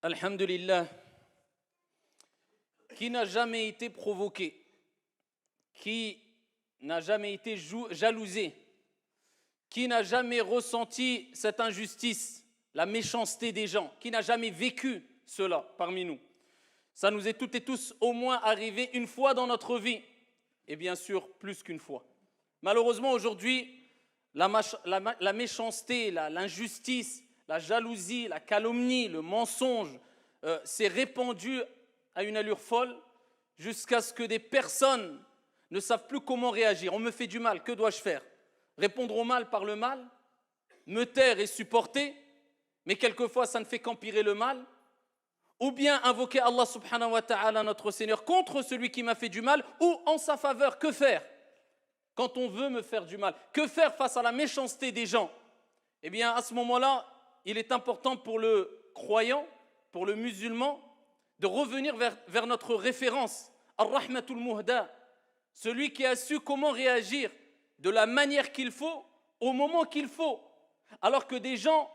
Alhamdulillah, qui n'a jamais été provoqué, qui n'a jamais été jalousé, qui n'a jamais ressenti cette injustice, la méchanceté des gens, qui n'a jamais vécu cela parmi nous. Ça nous est toutes et tous au moins arrivé une fois dans notre vie, et bien sûr plus qu'une fois. Malheureusement aujourd'hui, la méchanceté, l'injustice, la jalousie, la calomnie, le mensonge s'est répandu à une allure folle jusqu'à ce que des personnes ne savent plus comment réagir. On me fait du mal, que dois-je faire? Répondre au mal par le mal? Me taire et supporter? Mais quelquefois ça ne fait qu'empirer le mal? Ou bien invoquer Allah subhanahu wa ta'ala, notre Seigneur, contre celui qui m'a fait du mal, ou en sa faveur? Que faire quand on veut me faire du mal? Que faire face à la méchanceté des gens? Eh bien, à ce moment-là, il est important pour le croyant, pour le musulman, de revenir vers notre référence, Ar-Rahmatul Muhda, celui qui a su comment réagir de la manière qu'il faut, au moment qu'il faut. Alors que des gens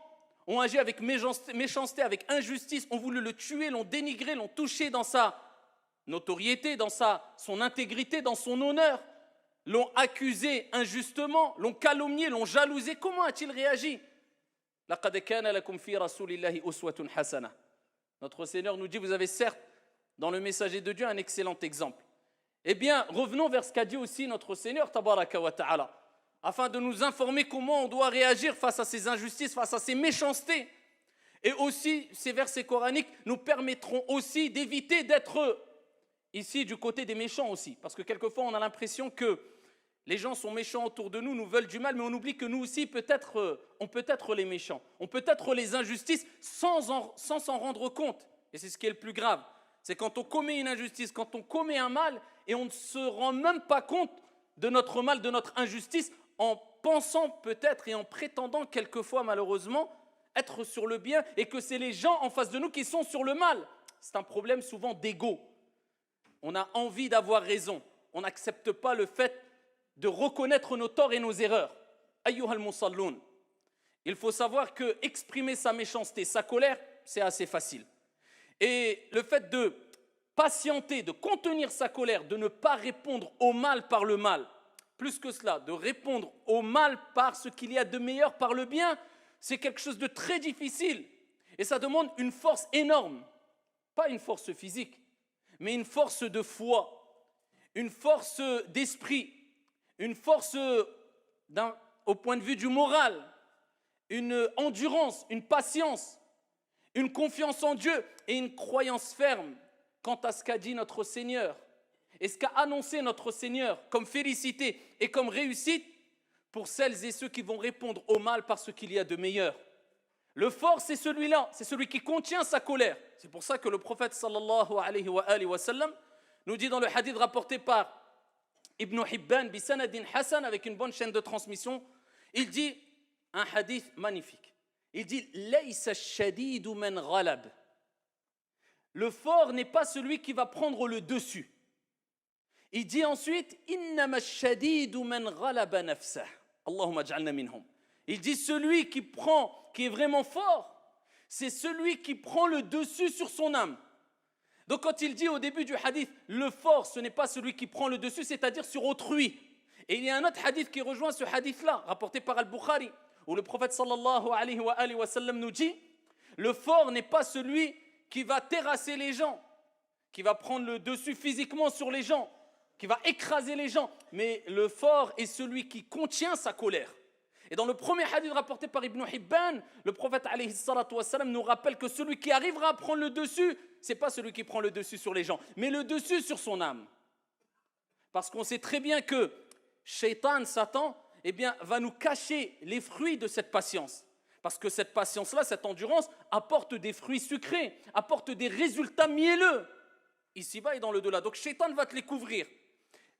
ont agi avec méchanceté, avec injustice, ont voulu le tuer, l'ont dénigré, l'ont touché dans sa notoriété, dans son intégrité, dans son honneur, l'ont accusé injustement, l'ont calomnié, l'ont jalousé. Comment a-t-il réagi? لَقَدْ كَانَ لَكُمْ فِي رَسُولِ اللَّهِ أُسْوَةٌ حَسَنَةٌ. Notre Seigneur nous dit, vous avez certes dans le messager de Dieu un excellent exemple. Eh bien, revenons vers ce qu'a dit aussi notre Seigneur, tabaraka wa ta'ala, afin de nous informer comment on doit réagir face à ces injustices, face à ces méchancetés. Et aussi, ces versets coraniques nous permettront aussi d'éviter d'être ici du côté des méchants aussi. Parce que quelquefois, on a l'impression que les gens sont méchants autour de nous, nous veulent du mal, mais on oublie que nous aussi, on peut être les méchants. On peut être les injustices sans s'en rendre compte. Et c'est ce qui est le plus grave. C'est quand on commet une injustice, quand on commet un mal, et on ne se rend même pas compte de notre mal, de notre injustice, en pensant peut-être et en prétendant quelquefois malheureusement être sur le bien, et que c'est les gens en face de nous qui sont sur le mal. C'est un problème souvent d'ego. On a envie d'avoir raison. On n'accepte pas le fait de reconnaître nos torts et nos erreurs. Ayyuhal musalloun. Il faut savoir que exprimer sa méchanceté, sa colère, c'est assez facile. Et le fait de patienter, de contenir sa colère, de ne pas répondre au mal par le mal, plus que cela, de répondre au mal par ce qu'il y a de meilleur, par le bien, c'est quelque chose de très difficile. Et ça demande une force énorme. Pas une force physique, mais une force de foi, une force d'esprit, une force au point de vue du moral, une endurance, une patience, une confiance en Dieu et une croyance ferme quant à ce qu'a dit notre Seigneur et ce qu'a annoncé notre Seigneur comme félicité et comme réussite pour celles et ceux qui vont répondre au mal par ce qu'il y a de meilleur. Le fort, c'est celui-là, c'est celui qui contient sa colère. C'est pour ça que le prophète sallallahu alayhi wa sallam nous dit dans le hadith rapporté par Ibn Hibban bisanadin Hassan, avec une bonne chaîne de transmission, il dit un hadith magnifique. Il dit Laysa ash-shadidu man ghalab. Le fort n'est pas celui qui va prendre le dessus. Il dit ensuite Innama ash-shadidu man ghalaba nafsah. Allahumma ij'alna minhum. Il dit celui qui est vraiment fort, c'est celui qui prend le dessus sur son âme. Donc quand il dit au début du hadith, le fort, ce n'est pas celui qui prend le dessus, c'est-à-dire sur autrui. Et il y a un autre hadith qui rejoint ce hadith-là, rapporté par Al-Bukhari, où le prophète sallallahu alayhi wa sallam nous dit, le fort n'est pas celui qui va terrasser les gens, qui va prendre le dessus physiquement sur les gens, qui va écraser les gens, mais le fort est celui qui contient sa colère. Et dans le premier hadith rapporté par Ibn Hibban, le prophète alayhi salatu wa sallam nous rappelle que celui qui arrivera à prendre le dessus, c'est pas celui qui prend le dessus sur les gens, mais le dessus sur son âme. Parce qu'on sait très bien que Shaitan, Satan, eh bien, va nous cacher les fruits de cette patience. Parce que cette patience-là, cette endurance, apporte des fruits sucrés, apporte des résultats mielleux, ici-bas et dans le delà. Donc Shaitan va te les couvrir,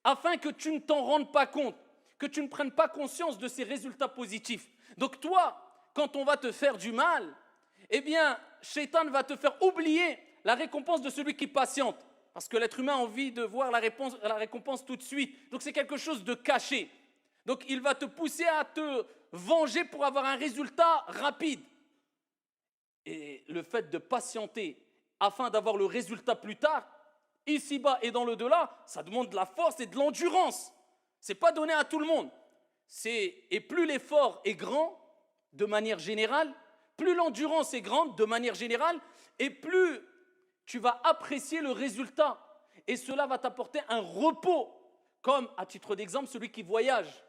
afin que tu ne t'en rendes pas compte, que tu ne prennes pas conscience de ces résultats positifs. Donc toi, quand on va te faire du mal, eh bien, Shaitan va te faire oublier la récompense de celui qui patiente. Parce que l'être humain a envie de voir la récompense tout de suite. Donc c'est quelque chose de caché. Donc il va te pousser à te venger pour avoir un résultat rapide. Et le fait de patienter afin d'avoir le résultat plus tard, ici-bas et dans le delà, ça demande de la force et de l'endurance. Ce n'est pas donné à tout le monde. Et plus l'effort est grand, de manière générale, plus l'endurance est grande, de manière générale, et plus tu vas apprécier le résultat. Et cela va t'apporter un repos. Comme, à titre d'exemple, celui qui voyage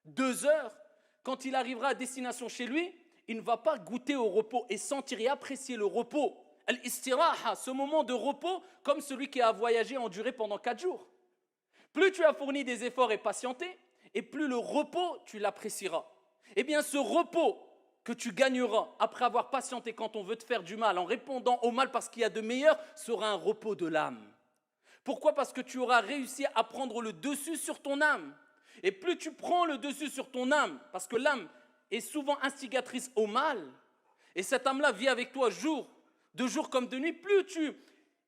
2 heures, quand il arrivera à destination chez lui, il ne va pas goûter au repos et sentir et apprécier le repos. Al-istiraha, ce moment de repos, comme celui qui a voyagé en durée pendant 4 jours. Plus tu as fourni des efforts et patienté, et plus le repos, tu l'apprécieras. Eh bien, ce repos que tu gagneras après avoir patienté quand on veut te faire du mal, en répondant au mal parce qu'il y a de meilleur, sera un repos de l'âme. Pourquoi ? Parce que tu auras réussi à prendre le dessus sur ton âme. Et plus tu prends le dessus sur ton âme, parce que l'âme est souvent instigatrice au mal, et cette âme-là vit avec toi de jour comme de nuit, plus tu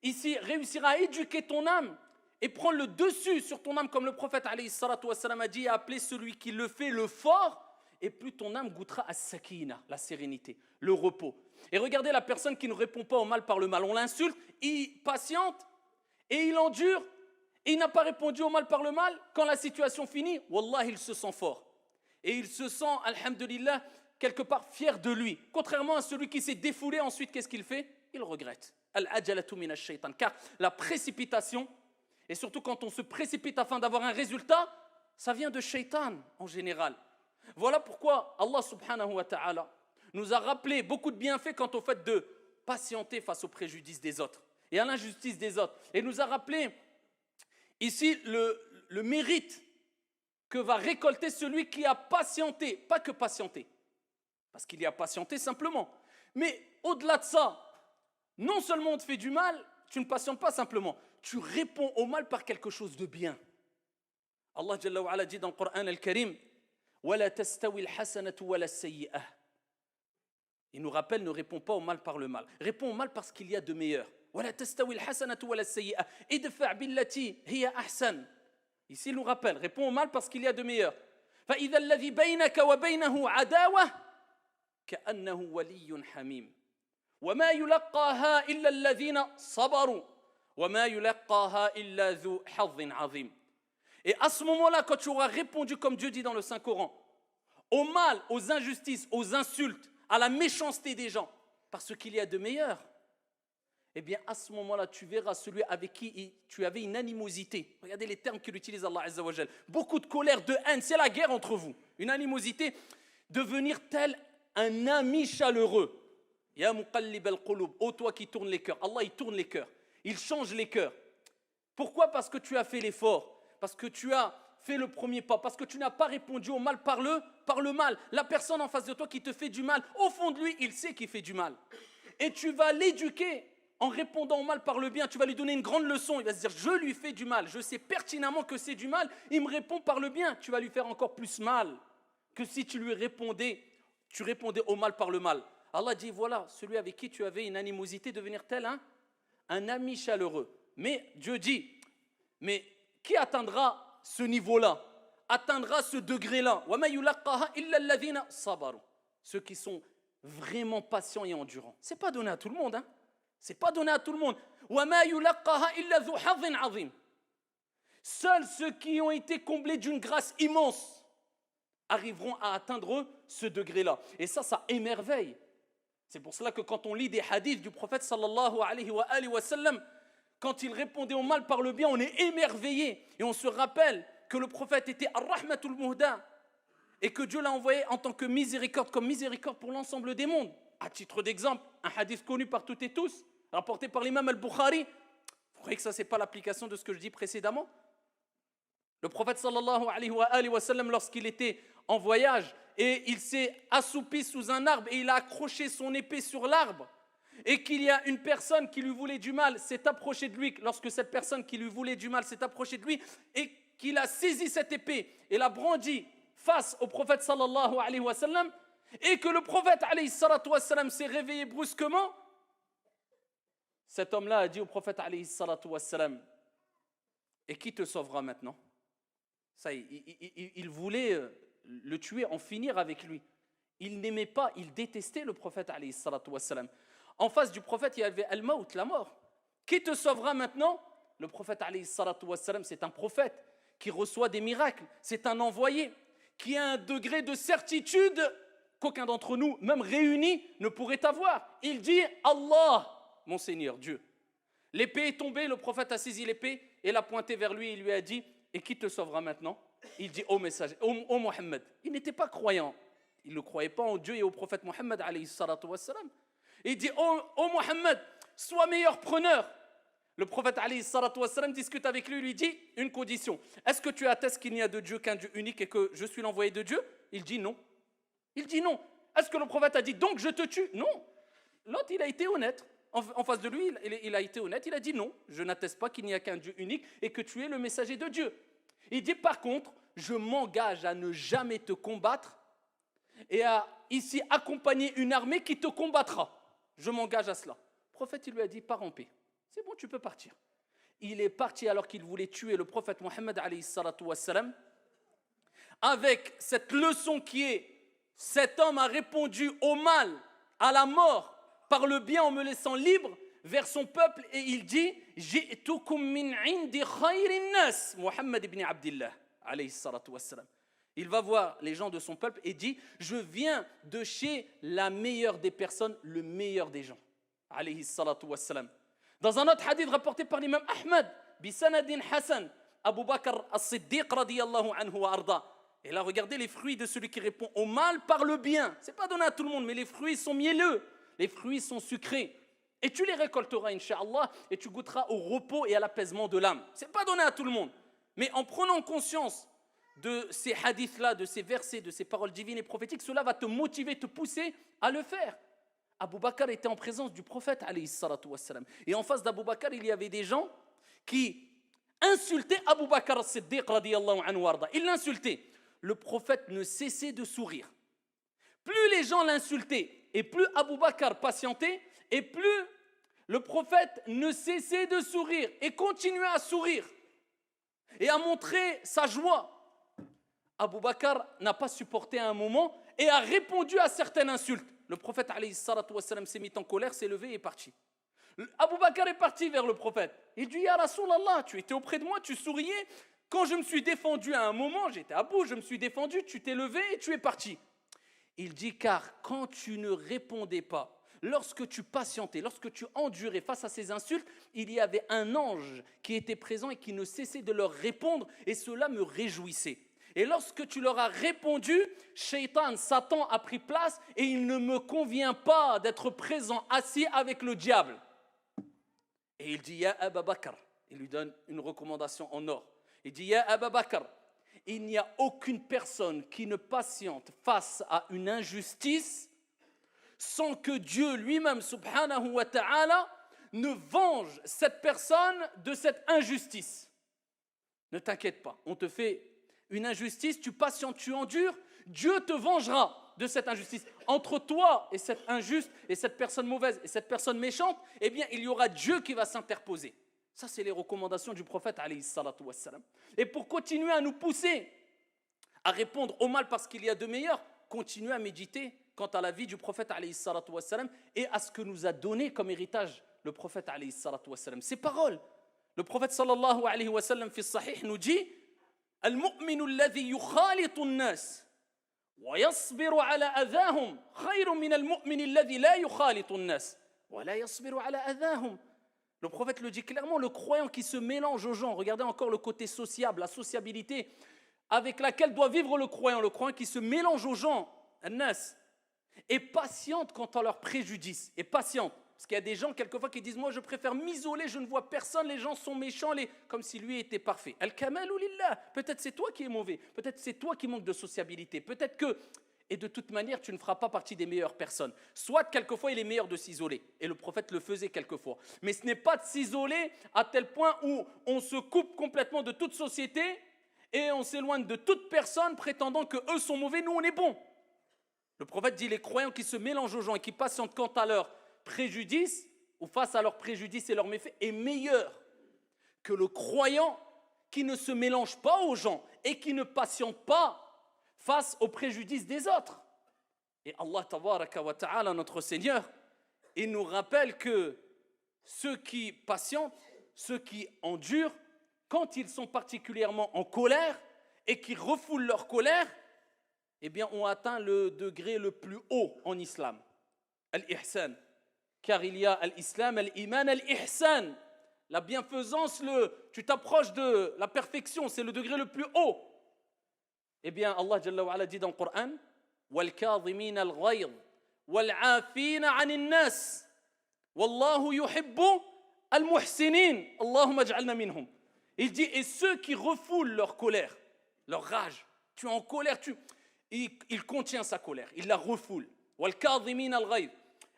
ici réussiras à éduquer ton âme et prendre le dessus sur ton âme, comme le prophète alayhi salatu wassalam a dit, a appelé celui qui le fait le fort, et plus ton âme goûtera à sakina, la sérénité, le repos. Et regardez la personne qui ne répond pas au mal par le mal, on l'insulte, il patiente et il endure, et il n'a pas répondu au mal par le mal. Quand la situation finit, wallah, il se sent fort. Et il se sent, alhamdulillah, quelque part fier de lui. Contrairement à celui qui s'est défoulé, ensuite, qu'est-ce qu'il fait ? Il regrette. Al-ajalatu min ash-shaytan. Car la précipitation, et surtout quand on se précipite afin d'avoir un résultat, ça vient de shaytan en général. Voilà pourquoi Allah subhanahu wa ta'ala nous a rappelé beaucoup de bienfaits quant au fait de patienter face aux préjudices des autres et à l'injustice des autres. Et nous a rappelé ici le mérite que va récolter celui qui a patienté, pas que patienté, parce qu'il y a patienté simplement, mais au-delà de ça, non seulement on te fait du mal, tu ne patientes pas simplement, tu réponds au mal par quelque chose de bien. Allah Jalla wa Ala dit dans le Coran al-Karim, وَلَا تَسْتَوِي الْحَسَنَةُ وَلَا السَّيِّئَةُ. Il nous rappelle, ne réponds pas au mal par le mal. Réponds au mal parce qu'il y a de meilleur. وَلَا تَسْتَوِي الْحَسَنَةُ وَلَا السَّيِّئَةُ. إِدْفَعْ بِالَّتِي هِيَ أَحْسَنُ. Ici, il nous rappelle, réponds au mal parce qu'il y a de meilleur. فَإِذَا الَّذِي بَيْنَكَ وَبَيْنَهُ عَدَاوَةٌ كَأَنَّهُ وَلِيٌّ حَمِيمٌ. وَمَا يُلَقَّاهَا إِلَّا الَّذِينَ صَبَرُوا وَمَا يُلَقَّاهَا إِلَّا ذُو حَظٍّ عَظِيمٍ. Et à ce moment-là, quand tu auras répondu, comme Dieu dit dans le Saint-Coran, au mal, aux injustices, aux insultes, à la méchanceté des gens, parce qu'il y a de meilleurs, eh bien à ce moment-là, tu verras celui avec qui tu avais une animosité. Regardez les termes qu'il utilise Allah Azza wa Jal. Beaucoup de colère, de haine, c'est la guerre entre vous. Une animosité, devenir tel un ami chaleureux. Ya muqallib al-qulub, ô toi qui tourne les cœurs. Allah, il tourne les cœurs. Il change les cœurs. Pourquoi ? Parce que tu as fait l'effort. Parce que tu as fait le premier pas, parce que tu n'as pas répondu au mal par le mal. La personne en face de toi qui te fait du mal, au fond de lui, il sait qu'il fait du mal. Et tu vas l'éduquer en répondant au mal par le bien. Tu vas lui donner une grande leçon. Il va se dire, je lui fais du mal. Je sais pertinemment que c'est du mal. Il me répond par le bien. Tu vas lui faire encore plus mal que si tu répondais au mal par le mal. Allah dit, voilà, celui avec qui tu avais une animosité, devenir tel un ami chaleureux. Mais Dieu dit, mais qui atteindra ce niveau-là, atteindra ce degré-là? Ceux qui sont vraiment patients et endurants. Ce n'est pas donné à tout le monde. Hein? Ce n'est pas donné à tout le monde. Seuls ceux qui ont été comblés d'une grâce immense arriveront à atteindre ce degré-là. Et ça émerveille. C'est pour cela que quand on lit des hadiths du prophète sallallahu alayhi wa sallam, quand il répondait au mal par le bien, on est émerveillé. Et on se rappelle que le prophète était ar-rahmatul muhda et que Dieu l'a envoyé en tant que miséricorde, comme miséricorde pour l'ensemble des mondes. À titre d'exemple, un hadith connu par toutes et tous, rapporté par l'imam al-Bukhari. Vous croyez que ça, ce n'est pas l'application de ce que je dis précédemment ? Le prophète sallallahu alayhi wa sallam, lorsqu'il était en voyage et il s'est assoupi sous un arbre et il a accroché son épée sur l'arbre, et qu'il y a une personne qui lui voulait du mal, s'est approchée de lui, lorsque cette personne qui lui voulait du mal s'est approchée de lui, et qu'il a saisi cette épée et l'a brandie face au prophète sallallahu alayhi wa sallam, et que le prophète alayhi salatu wa sallam s'est réveillé brusquement, cet homme-là a dit au prophète alayhi salatu wa sallam, et qui te sauvera maintenant ? Ça, il voulait le tuer, en finir avec lui. Il n'aimait pas, il détestait le prophète alayhi salatu wassalam. En face du prophète, il y avait al-maut, la mort. Qui te sauvera maintenant? Le prophète alayhi salatu wassalam, c'est un prophète qui reçoit des miracles, c'est un envoyé qui a un degré de certitude qu'aucun d'entre nous, même réunis, ne pourrait avoir. Il dit Allah, mon Seigneur, Dieu. L'épée est tombée, le prophète a saisi l'épée et l'a pointée vers lui et lui a dit, et qui te sauvera maintenant? Il dit, ô messager, ô Mohammed. Il n'était pas croyant. Il ne croyait pas en Dieu et au prophète Mohammed alayhi salatu wassalam. Il dit, ô Mohammed, sois meilleur preneur. Le prophète alayhi salatu wassalam discute avec lui, lui dit une condition. Est-ce que tu attestes qu'il n'y a de Dieu qu'un Dieu unique et que je suis l'envoyé de Dieu? Il dit non. Il dit non. Est-ce que le prophète a dit donc je te tue? Non. L'autre, il a été honnête. En face de lui, il a été honnête. Il a dit non, je n'atteste pas qu'il n'y a qu'un Dieu unique et que tu es le messager de Dieu. Il dit par contre, je m'engage à ne jamais te combattre et à ici accompagner une armée qui te combattra. Je m'engage à cela. Le prophète, il lui a dit pars en paix. C'est bon, tu peux partir. Il est parti alors qu'il voulait tuer le prophète Mohammed alayhi salatu wassalam, avec cette leçon qui est cet homme a répondu au mal, à la mort, par le bien en me laissant libre vers son peuple et il dit Ji'tukum min indi khayrin nas, Mohammed ibn Abdillah alayhi salatu wassalam. Il va voir les gens de son peuple et dit je viens de chez la meilleure des personnes, le meilleur des gens alayhi salatu wassalam. Dans un autre hadith rapporté par l'imam Ahmad, bisanadin Hassan, Abu Bakr as-Siddiq radiyallahu anhu wa arda. Et là, regardez les fruits de celui qui répond au mal par le bien. Ce n'est pas donné à tout le monde, mais les fruits sont mielleux, les fruits sont sucrés. Et tu les récolteras, incha'Allah, et tu goûteras au repos et à l'apaisement de l'âme. Ce n'est pas donné à tout le monde. Mais en prenant conscience de ces hadiths-là, de ces versets, de ces paroles divines et prophétiques, cela va te motiver, te pousser à le faire. Abu Bakr était en présence du prophète alayhi salatu wassalam. Et en face d'Abu Bakr, il y avait des gens qui insultaient Abu Bakr as-Siddiq radiyallahu anhu warda. Ils l'insultaient. Le prophète ne cessait de sourire. Plus les gens l'insultaient et plus Abu Bakr patientait et plus le prophète ne cessait de sourire et continuait à sourire et à montrer sa joie. Abu Bakr n'a pas supporté à un moment et a répondu à certaines insultes. Le prophète alayhi salatu wassalam s'est mis en colère, s'est levé et est parti. Abu Bakr est parti vers le prophète. Il dit Ya Rasulallah, tu étais auprès de moi, tu souriais. Quand je me suis défendu à un moment, j'étais à bout, je me suis défendu, tu t'es levé et tu es parti. Il dit car quand tu ne répondais pas, lorsque tu patientais, lorsque tu endurais face à ces insultes, il y avait un ange qui était présent et qui ne cessait de leur répondre et cela me réjouissait. Et lorsque tu leur as répondu, Shaitan, Satan a pris place et il ne me convient pas d'être présent assis avec le diable. Et il dit Ya Aba Bakr, il lui donne une recommandation en or. Il dit Ya Aba Bakr, il n'y a aucune personne qui ne patiente face à une injustice sans que Dieu lui-même, subhanahu wa ta'ala, ne venge cette personne de cette injustice. Ne t'inquiète pas, on te fait une injustice, tu patientes, tu endures, Dieu te vengera de cette injustice. Entre toi et cette injuste, et cette personne mauvaise, et cette personne méchante, eh bien, il y aura Dieu qui va s'interposer. Ça, c'est les recommandations du prophète, alayhi salatu wassalam. Et pour continuer à nous pousser à répondre au mal parce qu'il y a de meilleurs, continuez à méditer quant à la vie du prophète, alayhi salatu wassalam, et à ce que nous a donné comme héritage le prophète, alayhi salatu wassalam. Ces paroles, le prophète, sallallahu alayhi wa sallam, fi sahih, nous dit المؤمن الذي يخالط الناس ويصبر على أذاهم خير من المؤمن الذي لا يخالط الناس ولا يصبر على أذاهم. Le prophète le dit clairement, le croyant qui se mélange aux gens, regardez encore le côté sociable, la sociabilité avec laquelle doit vivre le croyant qui se mélange aux gens, الناس, est patiente quant à leurs préjudices, est patiente. Parce qu'il y a des gens, quelquefois, qui disent « Moi, je préfère m'isoler, je ne vois personne, les gens sont méchants, comme si lui était parfait. » Al-kamalu lillah. Peut-être c'est toi qui es mauvais, peut-être c'est toi qui manques de sociabilité, peut-être que... Et de toute manière, tu ne feras pas partie des meilleures personnes. Soit, quelquefois, il est meilleur de s'isoler. Et le prophète le faisait quelquefois. Mais ce n'est pas de s'isoler à tel point où on se coupe complètement de toute société et on s'éloigne de toute personne prétendant qu'eux sont mauvais, nous on est bons. Le prophète dit « Les croyants qui se mélangent aux gens et qui patientent quant à leur préjudice, ou face à leurs préjudices et leurs méfaits, est meilleur que le croyant qui ne se mélange pas aux gens et qui ne patiente pas face aux préjudices des autres. » Et Allah tabaraka wa ta'ala, notre Seigneur, il nous rappelle que ceux qui patientent, ceux qui endurent, quand ils sont particulièrement en colère et qui refoulent leur colère, eh bien, ont atteint le degré le plus haut en islam. Al-ihsan. Car il y a al-islam, al-iman, al-ihsan. La bienfaisance, tu t'approches de la perfection, c'est le degré le plus haut. Eh bien, Allah Jalla wa Ala dit dans le Coran, وَالْكَاظِمِينَ الْغَيْظِ وَالْعَافِينَ عَنِ النَّاسِ وَاللَّهُ يُحِبُّ الْمُحْسِنِينَ اللهم اجعلنا منهم. Il dit, et ceux qui refoulent leur colère, leur rage, tu es en colère, il contient sa colère, il la refoule. وَالْكَاظِمِينَ الْغَيْظِ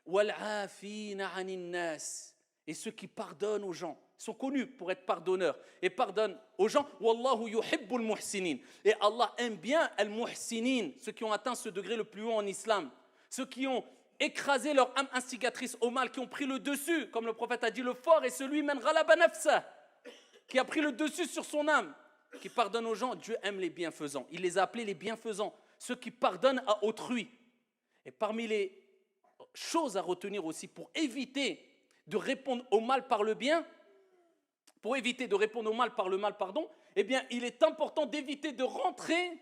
وَالْعَافِينَ عَنِ النَّاسِ. Et ceux qui pardonnent aux gens, sont connus pour être pardonneurs et pardonnent aux gens. Wallahu yuhibbul muhsinin. Et Allah aime bien al-muhsinin, ceux qui ont atteint ce degré le plus haut en islam, ceux qui ont écrasé leur âme instigatrice au mal, qui ont pris le dessus, comme le prophète a dit, le fort est celui man ghalaba nafsa, qui a pris le dessus sur son âme, qui pardonne aux gens. Dieu aime les bienfaisants. Il les a appelés les bienfaisants, ceux qui pardonnent à autrui. Et parmi les choses à retenir aussi pour éviter de répondre au mal par le bien, pour éviter de répondre au mal par le mal, eh bien, il est important d'éviter de rentrer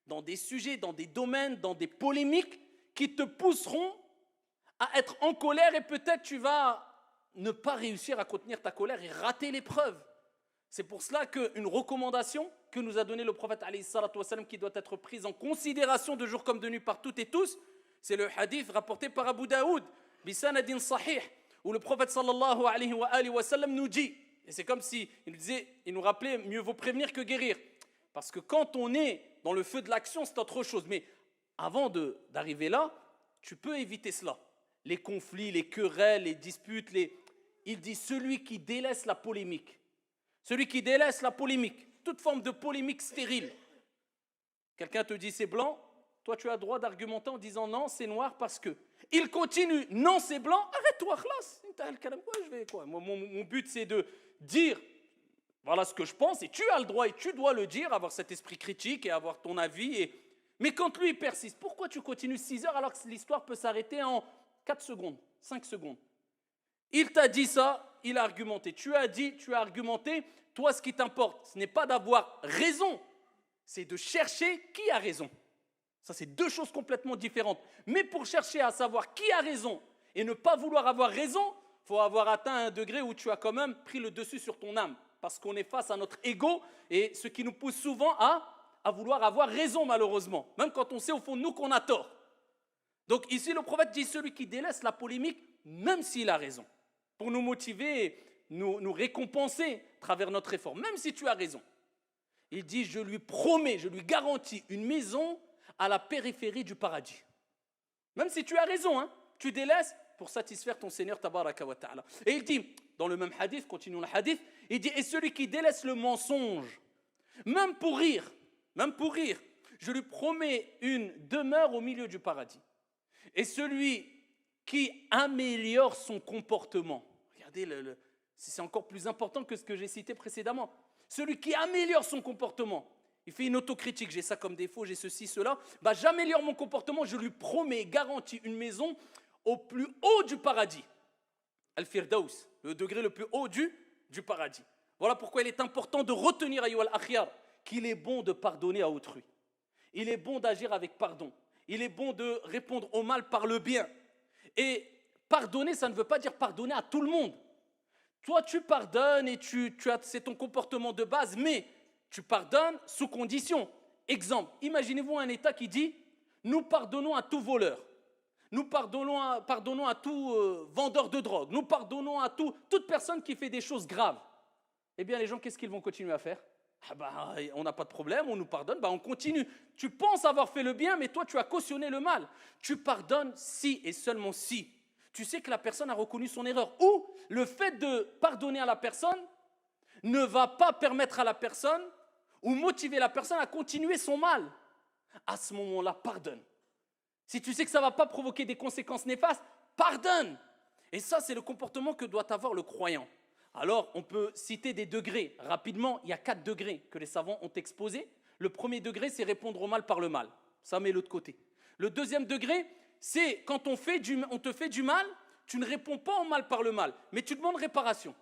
dans des sujets, dans des domaines, dans des polémiques qui te pousseront à être en colère et peut-être tu vas ne pas réussir à contenir ta colère et rater l'épreuve. C'est pour cela qu'une recommandation que nous a donnée le prophète alayhi salatu wassalam, qui doit être prise en considération de jour comme de nuit par toutes et tous, c'est le hadith rapporté par Abu Daoud, bisanadin sahih, où le prophète sallallahu alayhi wa sallam nous dit, et c'est comme si il nous rappelait, mieux vaut prévenir que guérir. Parce que quand on est dans le feu de l'action, c'est autre chose. Mais avant d'arriver là, tu peux éviter cela. Les conflits, les querelles, les disputes. Il dit, celui qui délaisse la polémique. Celui qui délaisse la polémique. Toute forme de polémique stérile. Quelqu'un te dit c'est blanc, toi tu as le droit d'argumenter en disant non, c'est noir parce que. Il continue, non c'est blanc, arrête-toi, khlas. Mon but c'est de dire voilà ce que je pense et tu as le droit et tu dois le dire, avoir cet esprit critique et avoir ton avis. Mais quand lui il persiste, pourquoi tu continues 6 heures alors que l'histoire peut s'arrêter en 4 secondes, 5 secondes? Il t'a dit ça, il a argumenté. Tu as dit, tu as argumenté. Toi ce qui t'importe, ce n'est pas d'avoir raison, c'est de chercher qui a raison. Ça c'est deux choses complètement différentes. Mais pour chercher à savoir qui a raison et ne pas vouloir avoir raison, il faut avoir atteint un degré où tu as quand même pris le dessus sur ton âme. Parce qu'on est face à notre ego et ce qui nous pousse souvent à vouloir avoir raison malheureusement. Même quand on sait au fond de nous qu'on a tort. Donc ici le prophète dit celui qui délaisse la polémique, même s'il a raison. Pour nous motiver, nous récompenser à travers notre effort. Même si tu as raison. Il dit je lui promets, je lui garantis une maison à la périphérie du paradis. Même si tu as raison, hein, tu délaisses pour satisfaire ton Seigneur tabaraka wa ta'ala. Et il dit, dans le même hadith, continuons le hadith, il dit, et celui qui délaisse le mensonge, même pour rire, je lui promets une demeure au milieu du paradis. Et celui qui améliore son comportement, regardez, c'est encore plus important que ce que j'ai cité précédemment, celui qui améliore son comportement, il fait une autocritique, j'ai ça comme défaut, j'ai ceci, cela, j'améliore mon comportement, je lui promets, garantis une maison au plus haut du paradis. Al-Firdaus, le degré le plus haut du paradis. Voilà pourquoi il est important de retenir, ayyuhal akhyar, qu'il est bon de pardonner à autrui. Il est bon d'agir avec pardon. Il est bon de répondre au mal par le bien. Et pardonner, ça ne veut pas dire pardonner à tout le monde. Toi, tu pardonnes et c'est ton comportement de base, mais tu pardonnes sous condition. Exemple, imaginez-vous un État qui dit « Nous pardonnons à tout voleur, nous pardonnons à tout vendeur de drogue, nous pardonnons à toute personne qui fait des choses graves. » Eh bien, les gens, qu'est-ce qu'ils vont continuer à faire? On n'a pas de problème, on nous pardonne, on continue. Tu penses avoir fait le bien, mais toi, tu as cautionné le mal. Tu pardonnes si et seulement si tu sais que la personne a reconnu son erreur. Ou le fait de pardonner à la personne ne va pas permettre à la personne ou motiver la personne à continuer son mal. À ce moment-là, pardonne. Si tu sais que ça ne va pas provoquer des conséquences néfastes, pardonne. Et ça, c'est le comportement que doit avoir le croyant. Alors, on peut citer des degrés. Rapidement, il y a 4 degrés que les savants ont exposés. Le premier degré, c'est répondre au mal par le mal. Ça met l'autre côté. Le deuxième degré, c'est quand on te fait du mal, tu ne réponds pas au mal par le mal, mais tu demandes réparation.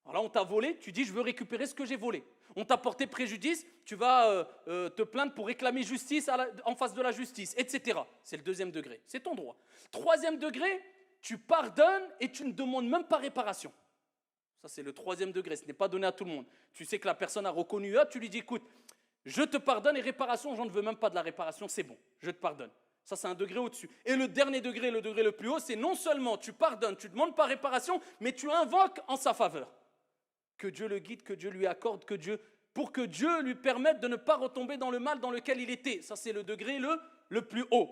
Alors là, on t'a volé, tu dis je veux récupérer ce que j'ai volé. On t'a porté préjudice, tu vas te plaindre pour réclamer justice en face de la justice, etc. C'est le deuxième degré, c'est ton droit. Troisième degré, tu pardonnes et tu ne demandes même pas réparation. Ça, c'est le troisième degré, ce n'est pas donné à tout le monde. Tu sais que la personne a reconnu, tu lui dis écoute, je te pardonne et réparation, j'en ne veux même pas de la réparation, c'est bon, je te pardonne. Ça, c'est un degré au-dessus. Et le dernier degré, le degré le plus haut, c'est non seulement tu pardonnes, tu ne demandes pas réparation, mais tu invoques en sa faveur. Que Dieu le guide, que Dieu lui accorde, pour que Dieu lui permette de ne pas retomber dans le mal dans lequel il était. Ça, c'est le degré le plus haut.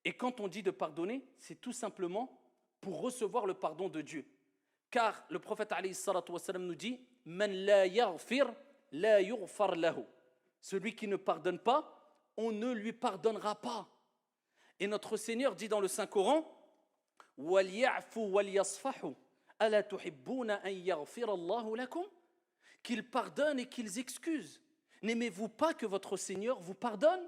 Et quand on dit de pardonner, c'est tout simplement pour recevoir le pardon de Dieu. Car le prophète alayhi salatu wassalam nous dit « Man la yaghfir, la yughfar lahu » Celui qui ne pardonne pas, on ne lui pardonnera pas. Et notre Seigneur dit dans le Saint-Coran « Wal ya'fu wal yasfahu » qu'ils pardonnent et qu'ils excusent. N'aimez-vous pas que votre Seigneur vous pardonne?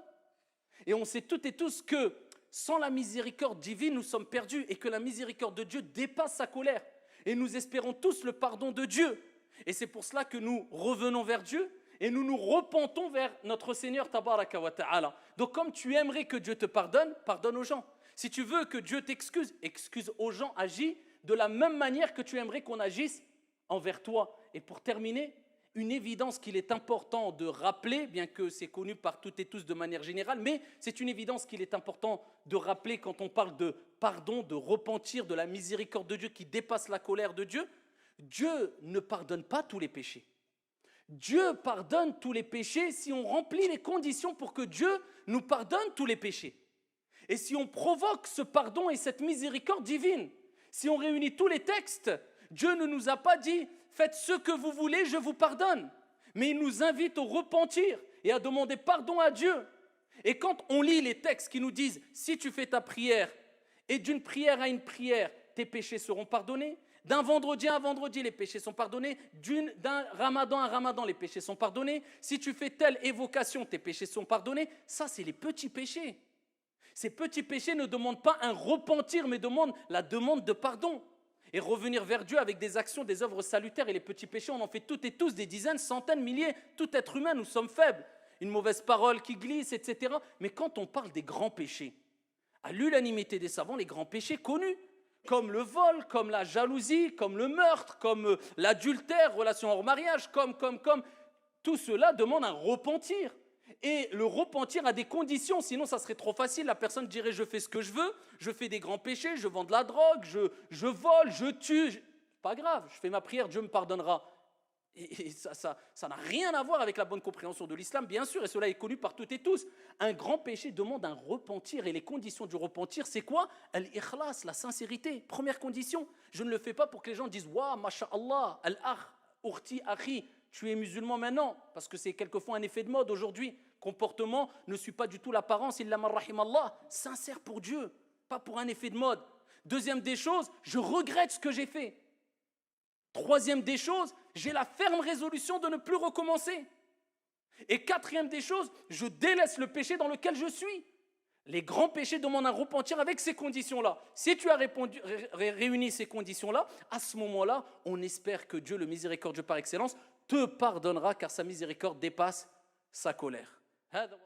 Et on sait toutes et tous que sans la miséricorde divine, nous sommes perdus et que la miséricorde de Dieu dépasse sa colère. Et nous espérons tous le pardon de Dieu. Et c'est pour cela que nous revenons vers Dieu et nous nous repentons vers notre Seigneur Tabaraka wa Ta'ala. Donc comme tu aimerais que Dieu te pardonne, pardonne aux gens. Si tu veux que Dieu t'excuse, excuse aux gens, agis de la même manière que tu aimerais qu'on agisse envers toi. Et pour terminer, une évidence qu'il est important de rappeler, bien que c'est connu par toutes et tous de manière générale, mais c'est une évidence qu'il est important de rappeler quand on parle de pardon, de repentir, de la miséricorde de Dieu qui dépasse la colère de Dieu. Dieu ne pardonne pas tous les péchés. Dieu pardonne tous les péchés si on remplit les conditions pour que Dieu nous pardonne tous les péchés. Et si on provoque ce pardon et cette miséricorde divine, si on réunit tous les textes, Dieu ne nous a pas dit « faites ce que vous voulez, je vous pardonne ». Mais il nous invite au repentir et à demander pardon à Dieu. Et quand on lit les textes qui nous disent « si tu fais ta prière et d'une prière à une prière, tes péchés seront pardonnés », d'un vendredi à un vendredi, les péchés sont pardonnés, d'un ramadan à un ramadan, les péchés sont pardonnés, si tu fais telle évocation, tes péchés sont pardonnés, ça c'est les petits péchés. Ces petits péchés ne demandent pas un repentir, mais demandent la demande de pardon. Et revenir vers Dieu avec des actions, des œuvres salutaires. Et les petits péchés, on en fait toutes et tous, des dizaines, centaines, milliers. Tout être humain, nous sommes faibles. Une mauvaise parole qui glisse, etc. Mais quand on parle des grands péchés, à l'unanimité des savants, les grands péchés connus, comme le vol, comme la jalousie, comme le meurtre, comme l'adultère, relation hors mariage, tout cela demande un repentir. Et le repentir a des conditions, sinon ça serait trop facile. La personne dirait je fais ce que je veux, je fais des grands péchés, je vends de la drogue, je vole, je tue. Pas grave, je fais ma prière, Dieu me pardonnera. Et ça n'a rien à voir avec la bonne compréhension de l'islam, bien sûr, et cela est connu par toutes et tous. Un grand péché demande un repentir, et les conditions du repentir, c'est quoi? Al-ikhlas, la sincérité. Première condition, je ne le fais pas pour que les gens disent « Wa, masha'Allah, al-akh, urti, akhi ». Tu es musulman maintenant, parce que c'est quelquefois un effet de mode aujourd'hui. Comportement ne suit pas du tout l'apparence, illa man rahimallah. Sincère pour Dieu, pas pour un effet de mode. Deuxième des choses, je regrette ce que j'ai fait. Troisième des choses, j'ai la ferme résolution de ne plus recommencer. Et quatrième des choses, je délaisse le péché dans lequel je suis. Les grands péchés demandent un repentir avec ces conditions-là. Si tu as réuni ces conditions-là, à ce moment-là, on espère que Dieu, le miséricordieux par excellence, te pardonnera car sa miséricorde dépasse sa colère.